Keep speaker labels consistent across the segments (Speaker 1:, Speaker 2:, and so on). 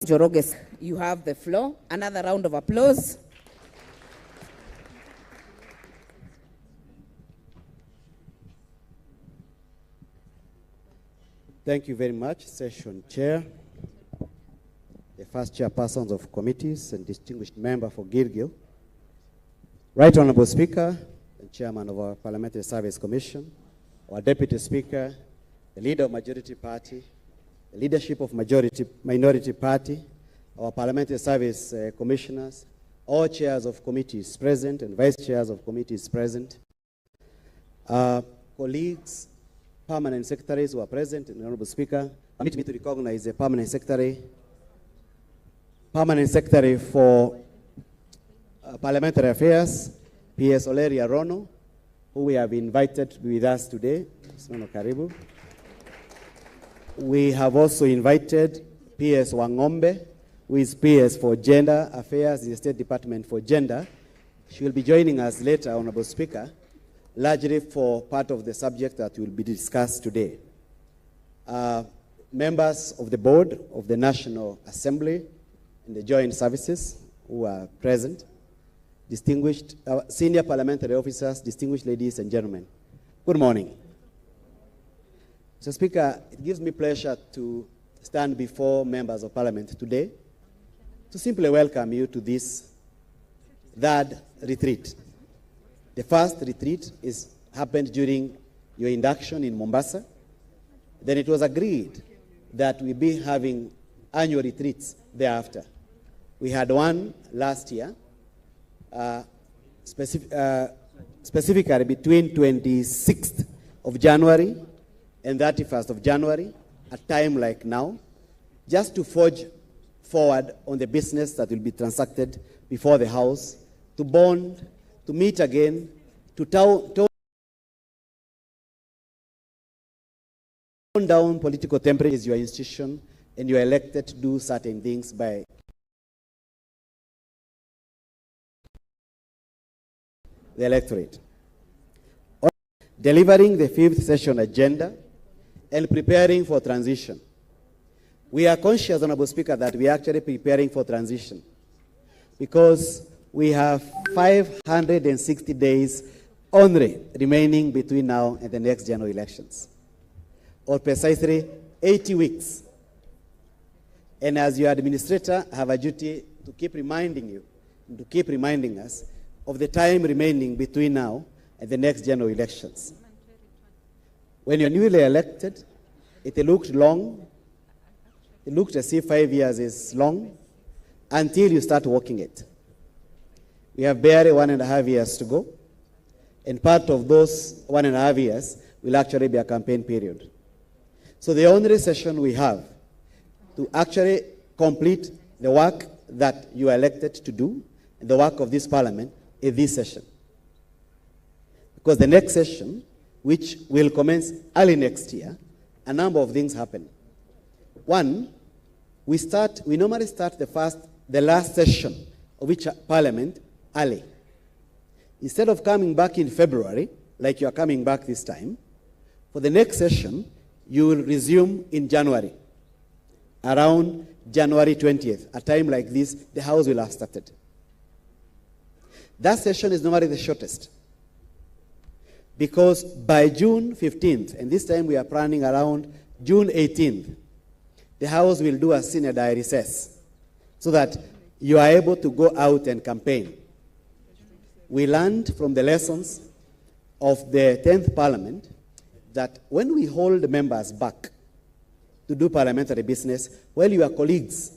Speaker 1: Joroges, you have the floor. Another round of applause.
Speaker 2: Thank you very much, Session Chair, the first chairpersons of committees and distinguished member for Gilgil, Right Honorable Speaker and Chairman of our Parliamentary Service Commission, our Deputy Speaker, the Leader of Majority Party, the Leadership of Minority Party, our Parliamentary Service Commissioners, all chairs of committees present and vice chairs of committees present, colleagues, permanent secretaries who are present, and Honorable Speaker, permit me to recognize the permanent secretary for Parliamentary Affairs, P.S. Oleria Rono, who we have invited to be with us today. Rono Karibu. We have also invited P.S. Wangombe, who is P.S. for Gender Affairs in the State Department for Gender. She will be joining us later, Honorable Speaker, largely for part of the subject that will be discussed today. Members of the board of the National Assembly and the joint services who are present, distinguished senior parliamentary officers, distinguished ladies and gentlemen, good morning. Mr. Speaker, it gives me pleasure to stand before members of Parliament today to simply welcome you to this third retreat. The first retreat happened during your induction in Mombasa. Then it was agreed that we'll be having annual retreats thereafter. We had one last year, specifically between 26th of January and 31st of January, a time like now, just to forge forward on the business that will be transacted before the House, to bond, to meet again, to tone down political temperature. Is your institution, and you are elected to do certain things by the electorate. Delivering the 5th session agenda and preparing for transition. We are conscious, Honorable Speaker, that we are actually preparing for transition because we have 560 days only remaining between now and the next general elections, or precisely 80 weeks. And as your administrator, I have a duty to keep reminding you, and to keep reminding us of the time remaining between now and the next general elections. When you're newly elected, it looked long. It looked as if 5 years is long until you start working it. We have barely 1.5 years to go. And part of those 1.5 years will actually be a campaign period. So the only session we have to actually complete the work that you are elected to do, and the work of this parliament, is this session. Because the next session, which will commence early next year, a number of things happen. One, we normally start the last session of each parliament early. Instead of coming back in February, like you are coming back this time, for the next session, you will resume in January, around January 20th. A time like this, the House will have started. That session is normally the shortest, because by June 15th, and this time we are planning around June 18th, the House will do a synod recess so that you are able to go out and campaign. We learned from the lessons of the 10th Parliament that when we hold members back to do parliamentary business, while your colleagues,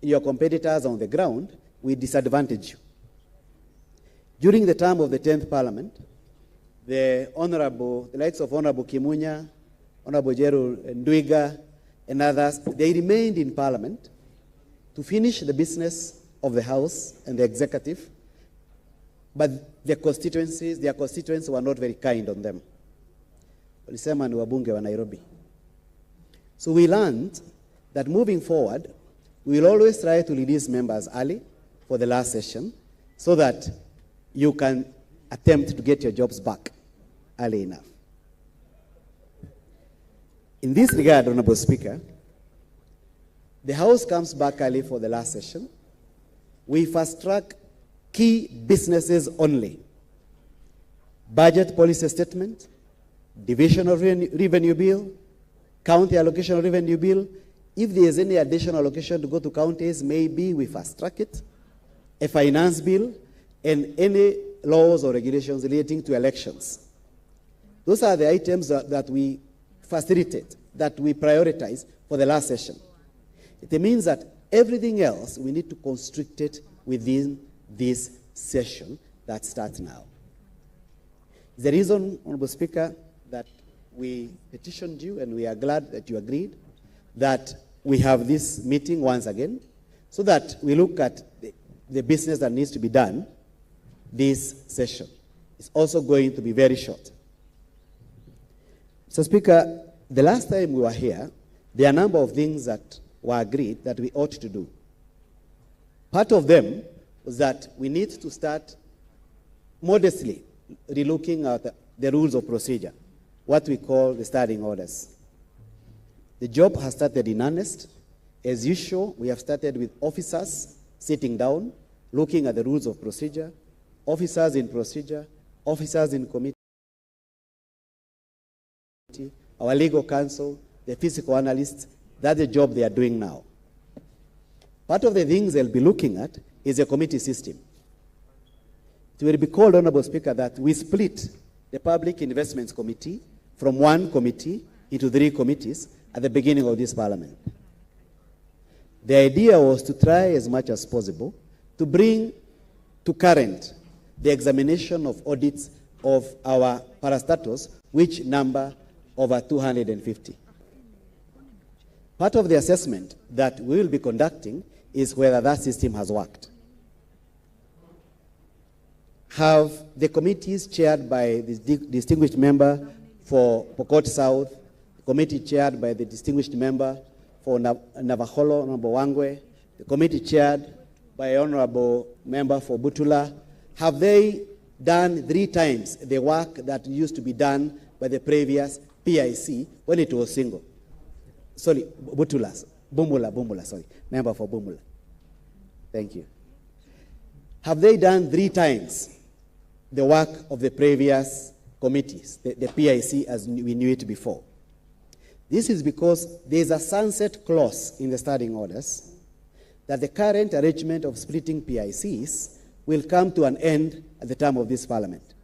Speaker 2: your competitors on the ground, we disadvantage you. During the term of the 10th Parliament, the likes of Honorable Kimunya, Honorable Jeru Ndwiga, and others, they remained in Parliament to finish the business of the House and the executive, but their constituents were not very kind on them. Walisema ni wabunge wa Nairobi. So we learned that moving forward, we will always try to release members early for the last session so that you can attempt to get your jobs back early enough. In this regard, Honorable Speaker, the House comes back early for the last session. We fast track key businesses only. Budget policy statement, division of revenue bill, county allocation of revenue bill. If there is any additional allocation to go to counties, maybe we fast track it. A finance bill, and any laws or regulations relating to elections. Those are the items that we facilitate, that we prioritize for the last session. It means that everything else we need to constrict it within this session that starts now. The reason, Honorable Speaker, that we petitioned you, and we are glad that you agreed, that we have this meeting once again, so that we look at the business that needs to be done this session. It's also going to be very short. So, Speaker, the last time we were here, there are a number of things that were agreed that we ought to do. Part of them was that we need to start modestly relooking at the rules of procedure, what we call the standing orders. The job has started in earnest. As usual, we have started with officers sitting down, looking at the rules of procedure, officers in procedure, officers in committee, our legal counsel, the physical analysts. That's the job they are doing now. Part of the things they'll be looking at is a committee system. It will be called, Honorable Speaker, that we split the Public Investments Committee from one committee into 3 committees at the beginning of this parliament. The idea was to try as much as possible to bring to current the examination of audits of our parastatus, which number over 250. Part of the assessment that we will be conducting is whether that system has worked. Have the committees chaired by the distinguished member for Pokot South, the committee chaired by the distinguished member for Navaholo, Honorable Wangwe, the committee chaired by Honorable Member for Butula, have they done 3 times the work that used to be done by the previous PIC when it was single? Sorry, Bumula, sorry, member for Bumula. Thank you. Have they done 3 times the work of the previous committees, the PIC as we knew it before? This is because there is a sunset clause in the standing orders that the current arrangement of splitting PICs will come to an end at the term of this parliament,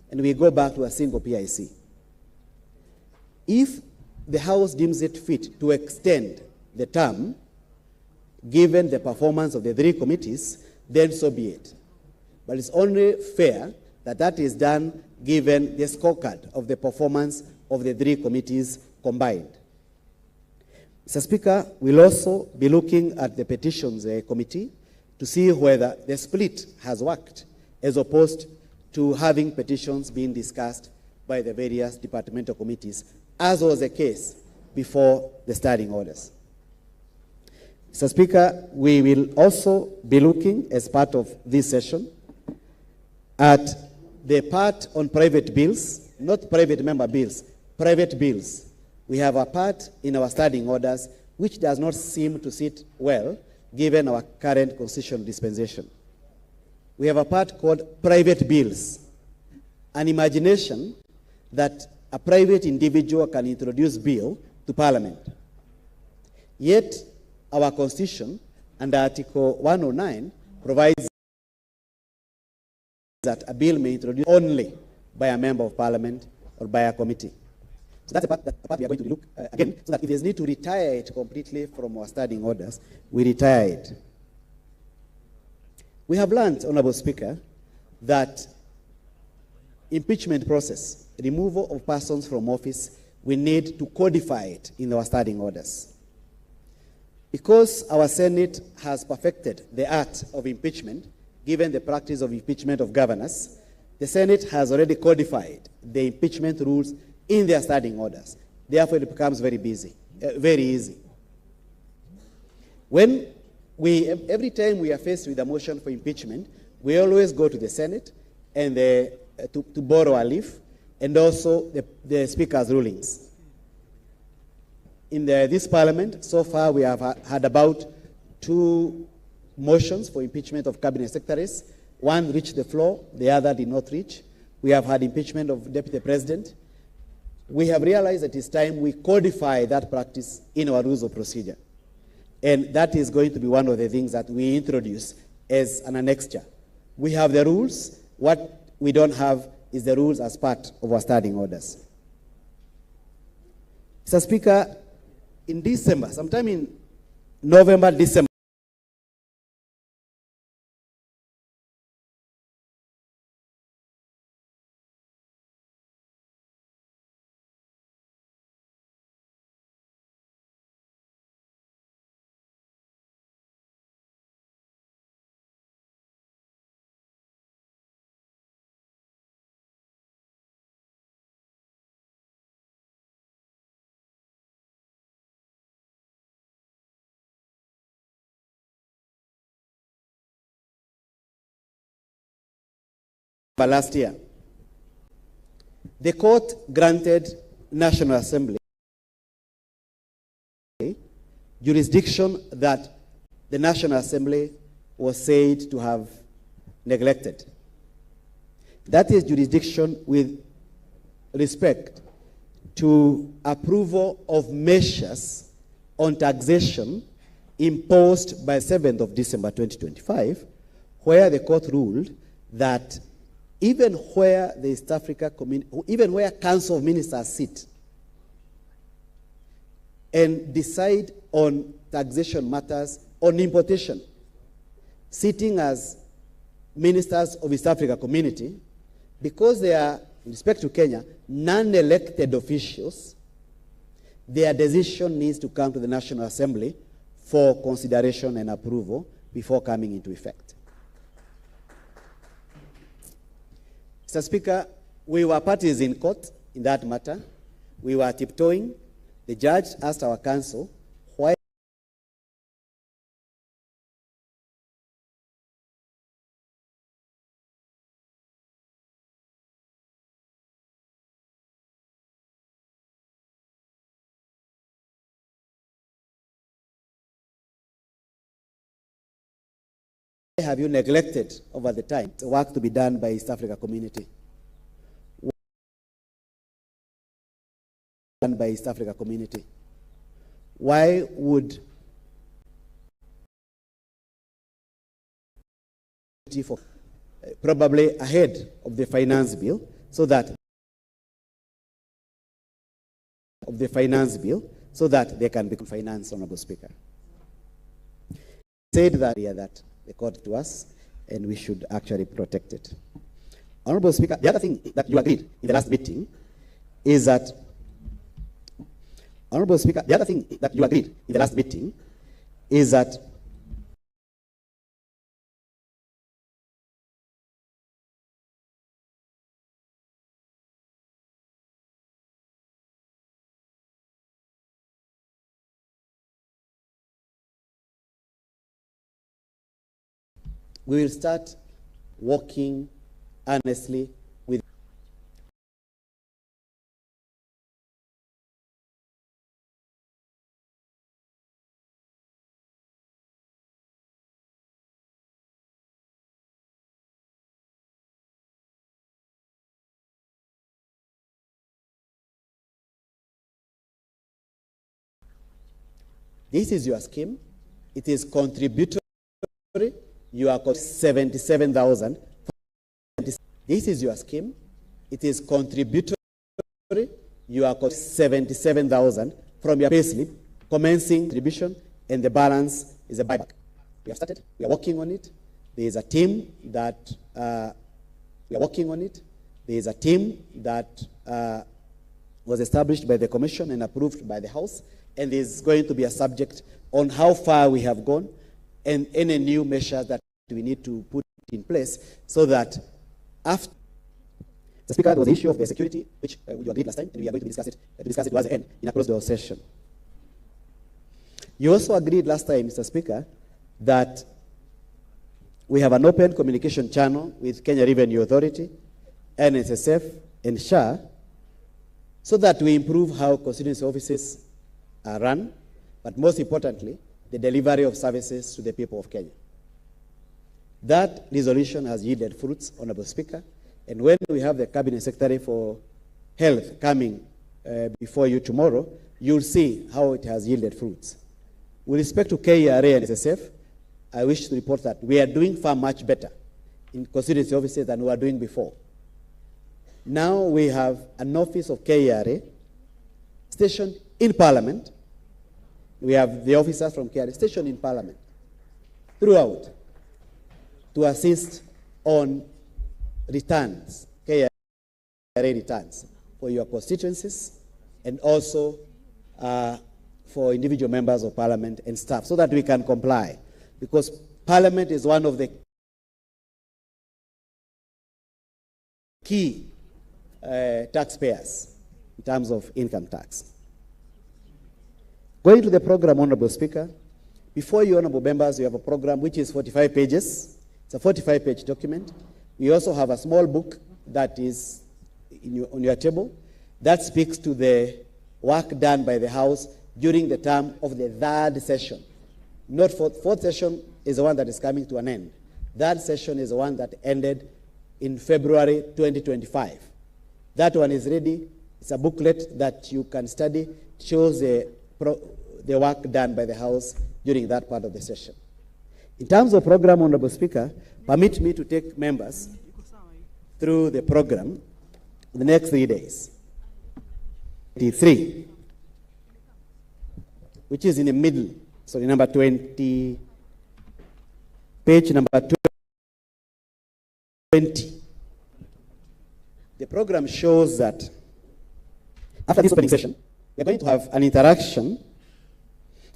Speaker 2: and we go back to a single PIC. If the House deems it fit to extend the term, given the performance of the 3 committees, then so be it. But it's only fair that that is done given the scorecard of the performance of the 3 committees combined. Mr. Speaker, we'll also be looking at the petitions committee to see whether the split has worked, as opposed to having petitions being discussed by the various departmental committees, as was the case before the standing orders. Mr. Speaker, we will also be looking, as part of this session, at the part on private bills, not private member bills, private bills. We have a part in our standing orders which does not seem to sit well given our current constitutional dispensation. We have a part called private bills, an imagination that a private individual can introduce bill to Parliament. Yet, our Constitution, under Article 109, provides that a bill may be introduced only by a member of Parliament or by a committee. So that's the part we are going to look again, so that if there's need to retire it completely from our standing orders, we retire it. We have learned, Honorable Speaker, that impeachment process, removal of persons from office, we need to codify it in our standing orders. Because our Senate has perfected the art of impeachment, given the practice of impeachment of governors, the Senate has already codified the impeachment rules in their standing orders. Therefore, it becomes very easy. Every time we are faced with a motion for impeachment, we always go to the Senate and to borrow a leaf, and also the Speaker's rulings. in this parliament, so far we have had about 2 motions for impeachment of cabinet secretaries. One reached the floor, the other did not reach. We have had impeachment of deputy president. We have realized that it's time we codify that practice in our rules of procedure. And that is going to be one of the things that we introduce as an annexure. We have the rules. What we don't have is the rules as part of our standing orders. Mr. Speaker, in December, sometime in November, December, last year, the court granted National Assembly jurisdiction that the National Assembly was said to have neglected. That is jurisdiction with respect to approval of measures on taxation imposed by 7th of December 2025, where the court ruled that even where the East Africa community, even where Council of Ministers sit and decide on taxation matters on importation, sitting as ministers of East Africa community, because they are, in respect to Kenya, non-elected officials, their decision needs to come to the National Assembly for consideration and approval before coming into effect. Mr. Speaker, we were parties in court in that matter. We were tiptoeing. The judge asked our counsel why have you neglected over the time the work to be done by East Africa community? Done by East Africa community. Why would for probably ahead of the finance bill so that they can become financed, Honorable Speaker? Said that the court to us, and we should actually protect it. Honorable Speaker, the other thing that you agreed in the last meeting is that, Honorable Speaker, the other thing that you agreed in the last meeting is that we will start working honestly with this is your scheme. It is contributory. You are 77,000. This is your scheme. It is contributory. You are 77,000 from your payslip, commencing contribution, and the balance is a buyback. We have started. We are working on it. There is a team that we are working on it. There is a team that was established by the Commission and approved by the House, and there is going to be a subject on how far we have gone and any new measures that we need to put in place so that after the Speaker, there was the issue of the security, which you agreed last time, and we are going to discuss it towards the end in a closed-door session. You also agreed last time, Mr. Speaker, that we have an open communication channel with Kenya Revenue Authority, NSSF, and SHA, so that we improve how constituency offices are run, but most importantly, the delivery of services to the people of Kenya. That resolution has yielded fruits, Honorable Speaker, and when we have the Cabinet Secretary for Health coming before you tomorrow, you'll see how it has yielded fruits. With respect to KRA and SSF, I wish to report that we are doing far much better in constituency offices than we were doing before. Now we have an office of KRA stationed in Parliament. We have the officers from KRA stationed in Parliament throughout to assist on returns, KRA returns for your constituencies and also for individual members of Parliament and staff so that we can comply. Because Parliament is one of the key taxpayers in terms of income tax. Going to the program, Honorable Speaker, before you, Honorable Members, you have a program which is 45 pages. It's a 45-page document. We also have a small book that is on your table that speaks to the work done by the House during the term of the third session. Not fourth session is the one that is coming to an end. Third session is the one that ended in February 2025. That one is ready. It's a booklet that you can study. It shows the work done by the House during that part of the session. In terms of program, Honorable Speaker, permit me to take members through the program the next 3 days. 23, which is in the middle, sorry, number 20, page number 20. The program shows that after this opening session, we are going to have an interaction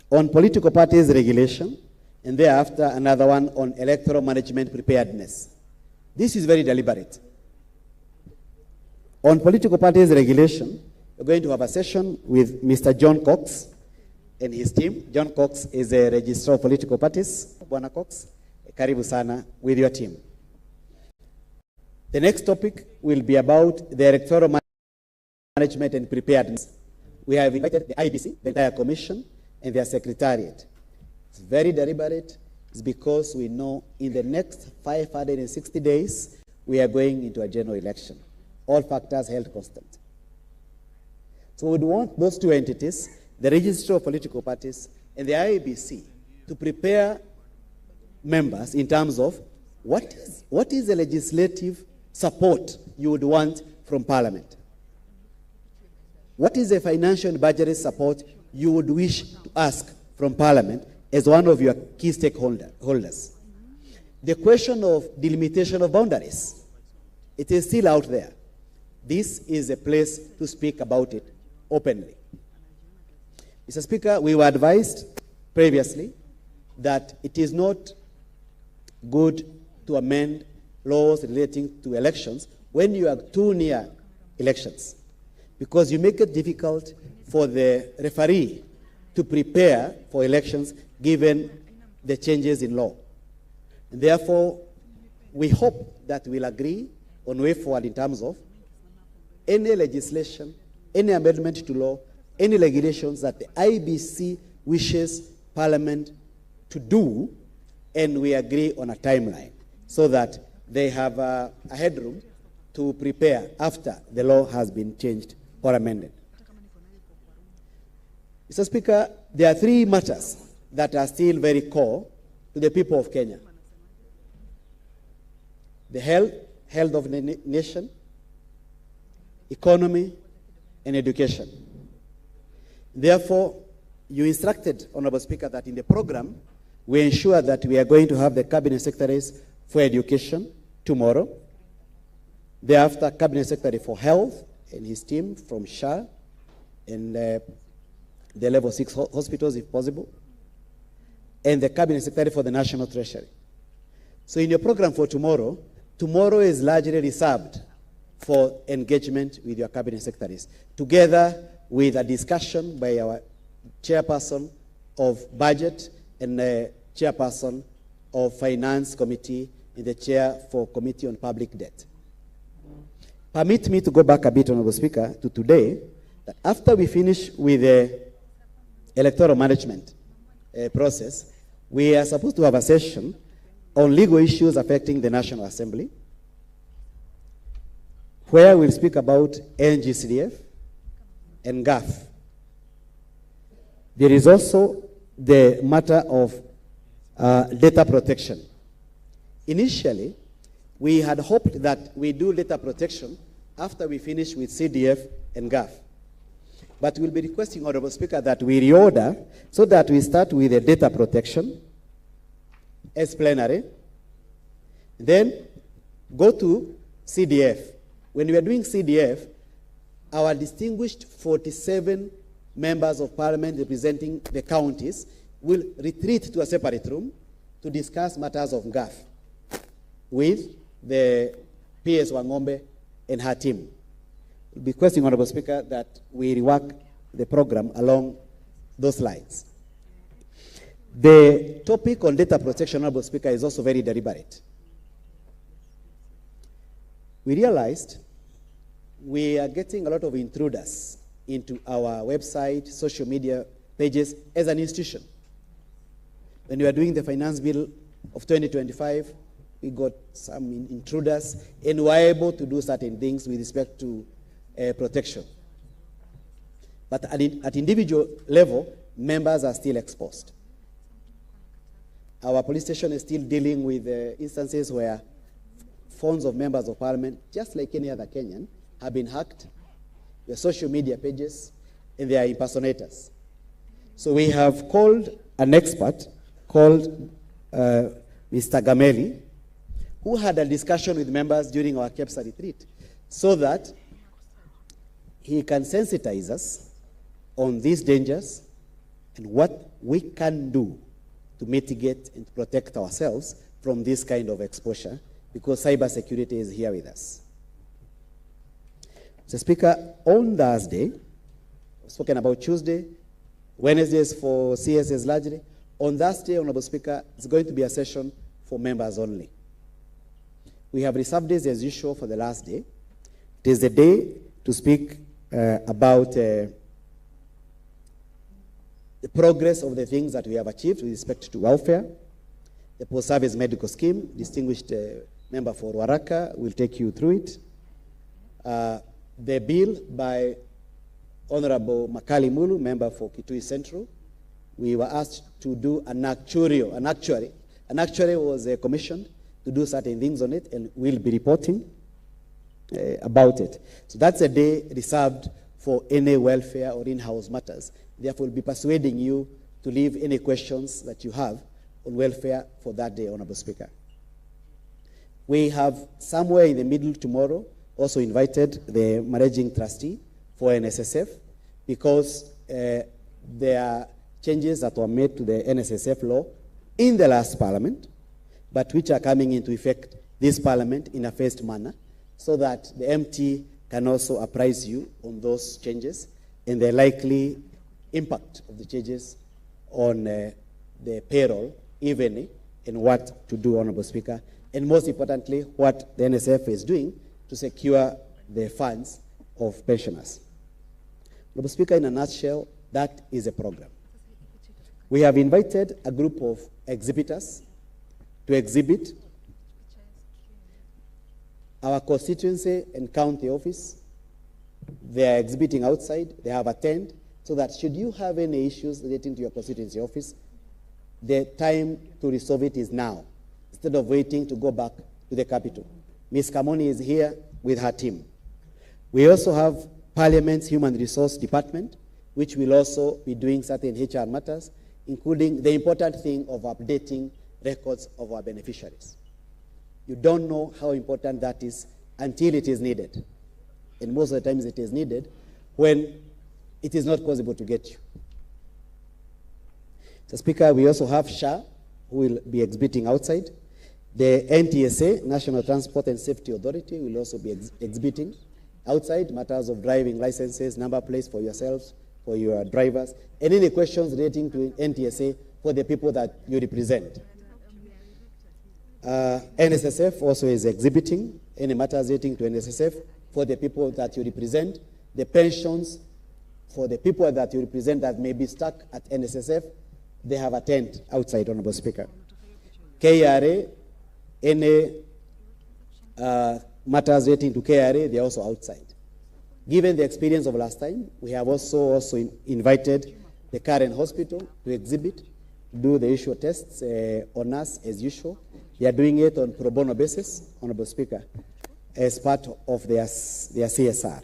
Speaker 2: on political parties regulation, and thereafter another one on electoral management preparedness. This is very deliberate. On political parties regulation, we're going to have a session with Mr. John Cox and his team. John Cox is a registrar of political parties. Bwana Cox, karibu sana with your team. The next topic will be about the electoral management and preparedness. We have invited the IBC, the entire commission, and their secretariat. It's very deliberate. It's because we know in the next 560 days, we are going into a general election. All factors held constant. So we'd want those two entities, the Registrar of Political Parties and the IBC, to prepare members in terms of what is the legislative support you would want from Parliament? What is the financial and budgetary support you would wish to ask from Parliament as one of your key stakeholders? The question of delimitation of boundaries, it is still out there. This is a place to speak about it openly. Mr. Speaker, we were advised previously that it is not good to amend laws relating to elections when you are too near elections, because you make it difficult for the referee to prepare for elections given the changes in law. And therefore, we hope that we'll agree on way forward in terms of any legislation, any amendment to law, any regulations that the IBC wishes Parliament to do, and we agree on a timeline so that they have a headroom to prepare after the law has been changed or amended. Mr. Speaker, there are three matters that are still very core to the people of Kenya. The health of the nation, economy, and education. Therefore, you instructed, Honorable Speaker, that in the program, we ensure that we are going to have the Cabinet Secretaries for Education tomorrow. Thereafter, Cabinet Secretary for Health and his team from SHA and the level 6 hospitals, if possible, and the Cabinet Secretary for the National Treasury. So in your program for tomorrow, tomorrow is largely reserved for engagement with your Cabinet Secretaries, together with a discussion by our Chairperson of Budget and the Chairperson of Finance Committee and the Chair for Committee on Public Debt. Permit me to go back a bit, Honorable Speaker, to today, that after we finish with the electoral management process, we are supposed to have a session on legal issues affecting the National Assembly, where we'll speak about NGCDF and GAF. There is also the matter of data protection. Initially, we had hoped that we do data protection after we finish with CDF and GAF. But we'll be requesting, Honorable Speaker, that we reorder so that we start with the data protection as plenary, then go to CDF. When we are doing CDF, our distinguished 47 members of parliament representing the counties will retreat to a separate room to discuss matters of GAF with the PS Wangombe and her team. We'll be requesting, Honorable Speaker, that we rework the program along those lines. The topic on data protection, Honorable Speaker, is also very deliberate. We realized we are getting a lot of intruders into our website, social media pages as an institution. When we are doing the finance bill of 2025, we got some intruders and were able to do certain things with respect to protection. But at individual level, members are still exposed. Our police station is still dealing with instances where phones of members of parliament, just like any other Kenyan, have been hacked, their social media pages, and they are impersonators. So we have called an expert called Mr. Gameli, who had a discussion with members during our KEPSA retreat, so that he can sensitize us on these dangers and what we can do to mitigate and protect ourselves from this kind of exposure, because cybersecurity is here with us. Mr. Speaker, on Thursday, I've spoken about Tuesday, Wednesdays for CSs largely. On Thursday, Honorable Speaker, it's going to be a session for members only. We have reserved days as usual for the last day. It is the day to speak about the progress of the things that we have achieved with respect to welfare, the post-service medical scheme. Distinguished member for Waraka will take you through it. The bill by Honorable Makali Mulu, member for Kitui Central. We were asked to do an actuary. An actuary was commissioned to do certain things on it, and we'll be reporting about it. So that's a day reserved for any welfare or in-house matters. Therefore, we'll be persuading you to leave any questions that you have on welfare for that day, Honorable Speaker. We have somewhere in the middle tomorrow also invited the managing trustee for NSSF, because there are changes that were made to the NSSF law in the last parliament, but which are coming into effect this parliament in a phased manner, so that the MT can also apprise you on those changes and the likely impact of the changes on the payroll, even, and what to do, Honorable Speaker, and most importantly, what the NSF is doing to secure the funds of pensioners. Honorable Speaker, in a nutshell, that is a program. We have invited a group of exhibitors to exhibit our constituency and county office. They are exhibiting outside. They have a tent, so that should you have any issues relating to your constituency office, the time to resolve it is now, instead of waiting to go back to the capital. Ms. Kamoni is here with her team. We also have Parliament's Human Resource Department, which will also be doing certain HR matters, including the important thing of updating records of our beneficiaries. You don't know how important that is until it is needed. And most of the times it is needed when it is not possible to get you. So, Speaker, we also have SHA, who will be exhibiting outside. The NTSA, National Transport and Safety Authority, will also be exhibiting outside matters of driving licenses, number plates for yourselves, for your drivers, and any questions relating to NTSA for the people that you represent. NSSF also is exhibiting any matters relating to NSSF for the people that you represent. The pensions for the people that you represent that may be stuck at NSSF, they have a tent outside, Honorable Speaker. KRA, any matters relating to KRA, they're also outside. Given the experience of last time, we have also invited the current hospital to exhibit, do the usual tests on us as usual. They are doing it on pro bono basis, Honorable Speaker, as part of their CSR.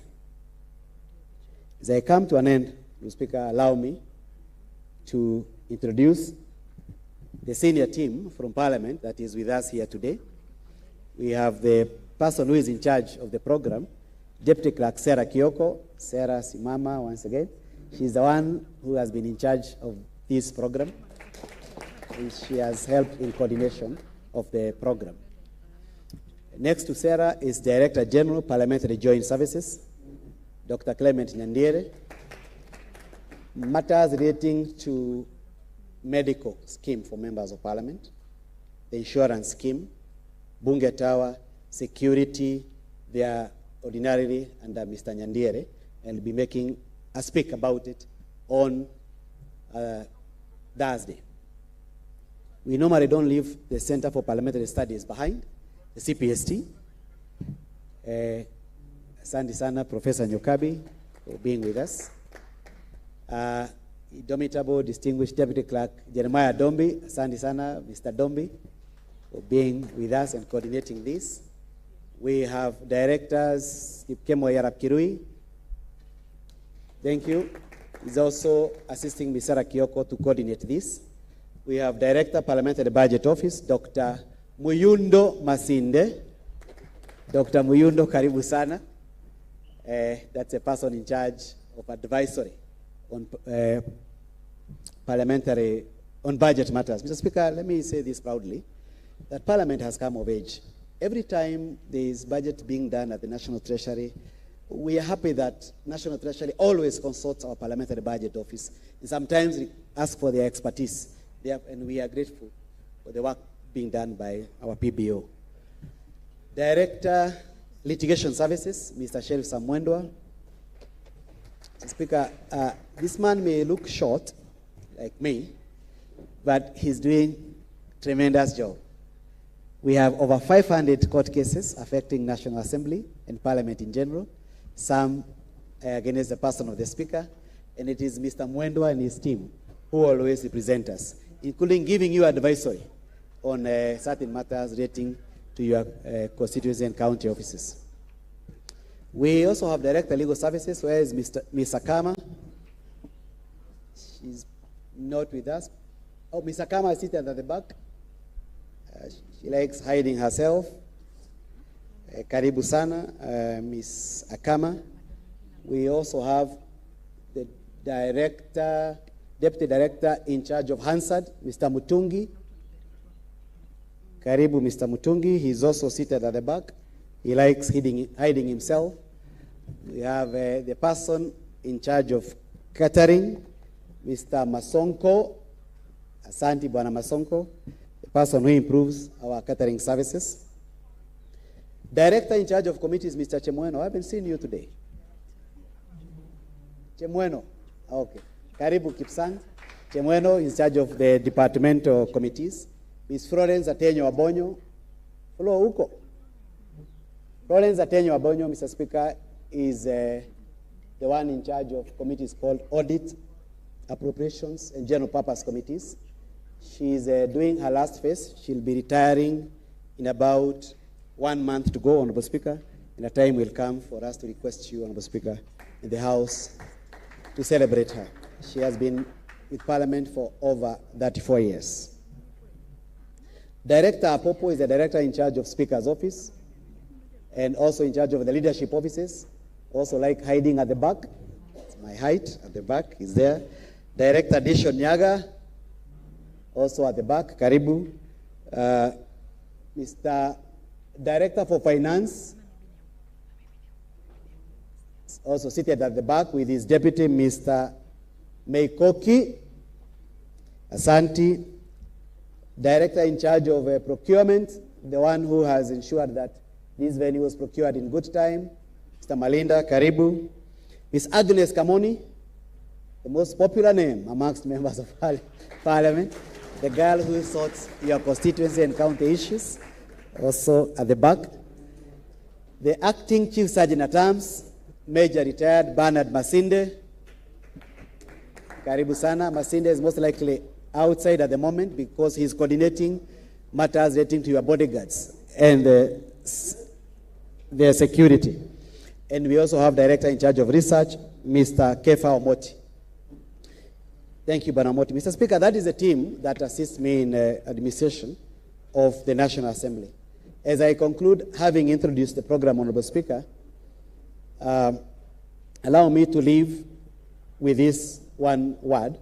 Speaker 2: As I come to an end, Honorable Speaker, allow me to introduce the senior team from Parliament that is with us here today. We have the person who is in charge of the program, Deputy Clerk Sarah Kioko. Sarah Simama, once again. She's the one who has been in charge of this program. And she has helped in coordination of the program. Next to Sarah is Director General, Parliamentary Joint Services, Dr. Clement Nyandiere. Matters relating to medical scheme for members of Parliament, the insurance scheme, Bunge Tower, security, they are ordinarily under Mr. Nyandiere, and will be making a speak about it on Thursday. We normally don't leave the Center for Parliamentary Studies behind, the CPST. Asante sana, Professor Nyokabi, for being with us. Indomitable, distinguished Deputy Clerk Jeremiah Dombi, asante sana, Mr. Dombi, for being with us and coordinating this. We have Directors Kipkemo Yarab Kirui. Thank you. He's also assisting Ms. Sarah Kioko to coordinate this. We have Director, Parliamentary Budget Office, Dr. Muyundo Masinde. Dr. Muyundo, karibu sana. That's a person in charge of advisory on on budget matters. Mr. Speaker, let me say this proudly, that Parliament has come of age. Every time there is budget being done at the National Treasury, we are happy that National Treasury always consults our Parliamentary Budget Office, and sometimes we ask for their expertise, and we are grateful for the work being done by our PBO. Director, Litigation Services, Mr. Sheriff Samwendwa. Mr. Speaker, this man may look short, like me, but he's doing a tremendous job. We have over 500 court cases affecting National Assembly and Parliament in general, some against the person of the Speaker, and it is Mr. Mwendwa and his team who always represent us, including giving you advisory on certain matters relating to your constituency and county offices. We also have Director Legal Services, where is Ms. Akama. She's not with us. Oh, Ms. Akama is seated at the back. She likes hiding herself. Karibu sana, Ms. Akama. We also have the Deputy Director in charge of Hansard, Mr. Mutungi. Karibu, Mr. Mutungi. He's also seated at the back. He likes hiding himself. We have the person in charge of catering, Mr. Masonko. Asante, Bwana Masonko. The person who improves our catering services. Director in charge of committees, Mr. Chemweno. I haven't seen you today. Chemweno. Okay. Karibu Kipsang. Chemweno is in charge of the departmental committees. Ms. Florence Atenyo Abonyo. Hello, Uko. Florence Atenyo Abonyo, Mr. Speaker, is the one in charge of committees called Audit, Appropriations, and General Purpose Committees. She's doing her last phase. She'll be retiring in about 1 month to go, Honorable Speaker, and a time will come for us to request you, Honorable Speaker, in the House to celebrate her. She has been with Parliament for over 34 years. Director Apopo is the director in charge of Speaker's Office and also in charge of the leadership offices. Also like hiding at the back. It's my height at the back is there. Director Dishon Nyaga, also at the back. Karibu. Mr. Director for Finance, also seated at the back with his deputy, Mr. Meikoki. Asante. Director in charge of procurement, the one who has ensured that this venue was procured in good time, Mr. Malinda. Karibu. Ms. Agnes Kamoni, the most popular name amongst members of Parliament, the girl who sorts your constituency and county issues, also at the back. The acting Chief Sergeant at Arms, Major Retired Bernard Masinde. Karibu sana. Masinde is most likely outside at the moment because he's coordinating matters relating to your bodyguards and their security. And we also have Director in charge of research, Mr. Kefa Omoti. Thank you, Banamoti. Mr. Speaker, that is a team that assists me in administration of the National Assembly. As I conclude, having introduced the program, Honorable Speaker, allow me to leave with this one word,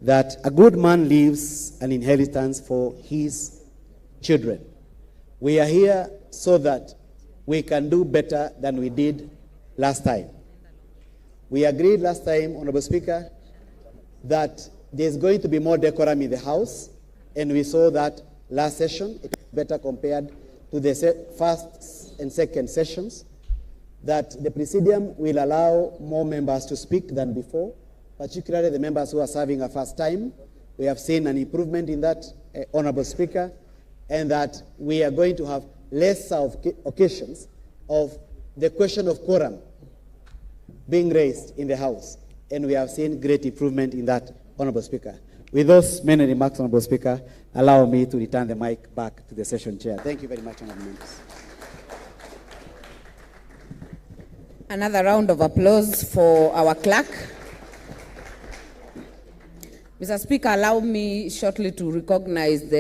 Speaker 2: that a good man leaves an inheritance for his children. We are here so that we can do better than we did last time. We agreed last time, Honorable Speaker, that there's going to be more decorum in the House, and we saw that last session. It was better compared to the first and second sessions, that the Presidium will allow more members to speak than before, particularly the members who are serving a first time. We have seen an improvement in that, Honorable Speaker, and that we are going to have less occasions of the question of quorum being raised in the House. And we have seen great improvement in that, Honorable Speaker. With those many remarks, Honorable Speaker, allow me to return the mic back to the session chair. Thank you very much, Honorable Members.
Speaker 1: Another round of applause for our clerk. Mr. Speaker, allow me shortly to recognize the